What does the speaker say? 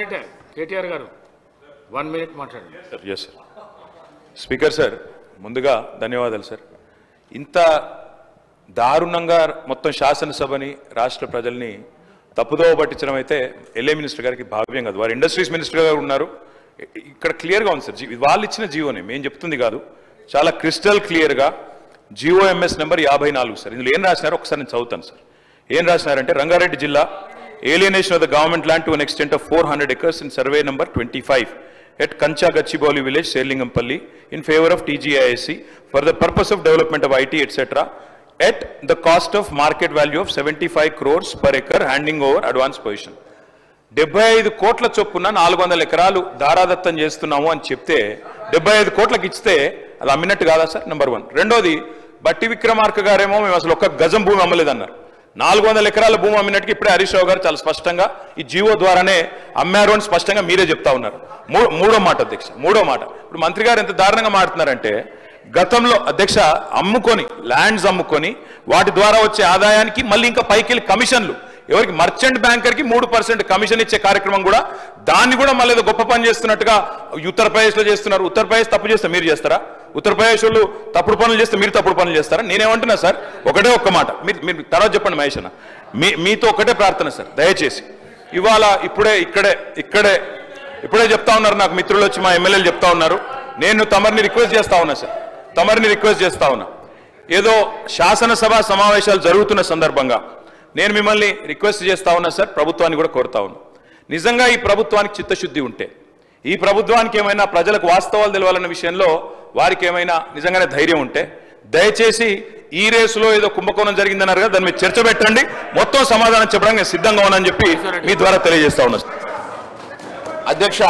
Minute KTR గారు 1 minute మాట్లాడండి sir. Yes sir. Speaker sir, ముందుగా ధన్యవాదాలు సార్. ఇంత దారుణంగా మొత్తం శాసనసభని రాష్ట్ర ప్రజల్ని తప్పుదోవ పట్టించడం అయితే ఎల్ఏ మినిస్టర్ గారికి భావ్యం కాదు. వారు ఇండస్ట్రీస్ మినిస్టర్ గారు ఉన్నారు. ఇక్కడ క్లియర్గా ఉంది సార్, వాళ్ళు ఇచ్చిన జీవోనే మేము చెప్తుంది కాదు, చాలా క్రిస్టల్ క్లియర్గా GOMS నెంబర్ 54 సార్. ఇందులో ఏం రాసినారో ఒకసారి నేను చదువుతాను సార్. ఏం రాసినారంటే, రంగారెడ్డి జిల్లా alienation of the government land to an extent of 400 acres in survey number 25 at Kancha Gachibowli village, Serlingampalli, in favor of TGISC for the purpose of development of IT, etc. at the cost of market value of 75 crores per acre, handing over advance position. 75 కోట్ల చొప్పున 400 ఎకరాలు దారాదత్తం చేస్తున్నాము అని చెప్తే 75 కోట్లకు ఇస్తే అది అమ్మినట్టు కాదా సార్? నెంబర్ 1. రెండోది, బట్టి విక్రమార్క గారేమో మేము అసలు ఒక్క గజం భూమి అమ్మలేదన్నారు. 400 ఎకరాల భూమి అమ్మినట్టుగా ఇప్పుడే హరీష్ రావు గారు చాలా స్పష్టంగా ఈ జీవో ద్వారానే అమ్మారు అని స్పష్టంగా మీరే చెప్తా ఉన్నారు. మూడో మాట అధ్యక్ష, మూడో మాట, ఇప్పుడు మంత్రి గారు ఎంత దారుణంగా మాట్లాడుతున్నారంటే, గతంలో అధ్యక్ష అమ్ముకొని ల్యాండ్స్ అమ్ముకొని వాటి ద్వారా వచ్చే ఆదాయానికి మళ్ళీ ఇంకా పైకి కమిషన్లు, ఎవరికి మర్చెంట్ బ్యాంకర్కి 3% కమిషన్ ఇచ్చే కార్యక్రమం కూడా, దాన్ని కూడా మళ్ళీ గొప్ప పని చేస్తున్నట్టుగా ఉత్తరప్రదేశ్లో చేస్తున్నారు. ఉత్తరప్రదేశ్ తప్పు చేస్తే మీరు చేస్తారా? ఉత్తరప్రదేశ్ వాళ్ళు తప్పుడు పనులు చేస్తే మీరు తప్పుడు పనులు చేస్తారా? నేనేమంటున్నా సార్, ఒక్క మాట మీరు తర్వాత చెప్పండి మహేష్ అన్న, మీతో ఒకటే ప్రార్థన సార్, దయచేసి ఇవాళ ఇప్పుడే చెప్తా ఉన్నారు నాకు మిత్రులు వచ్చి, మా ఎమ్మెల్యేలు చెప్తా ఉన్నారు, నేను తమరిని రిక్వెస్ట్ చేస్తా ఉన్నా సార్, ఏదో శాసనసభ సమావేశాలు జరుగుతున్న సందర్భంగా నేను మిమ్మల్ని రిక్వెస్ట్ చేస్తా ఉన్నా సార్, ప్రభుత్వాన్ని కూడా కోరుతా ఉన్నా, నిజంగా ఈ ప్రభుత్వానికి చిత్తశుద్ధి ఉంటే, ఈ ప్రభుత్వానికి ఏమైనా ప్రజలకు వాస్తవాలు తెలవాలన్న విషయంలో వారికి ఏమైనా నిజంగానే ధైర్యం ఉంటే, దయచేసి ఈ రేసులో ఏదో కుంభకోణం జరిగిందన్నారు కదా, దాని మీద చర్చ పెట్టండి, మొత్తం సమాధానం చెప్పడానికి నేను సిద్ధంగా ఉన్నానని చెప్పి మీ ద్వారా తెలియజేస్తా ఉన్నా. అధ్యక్ష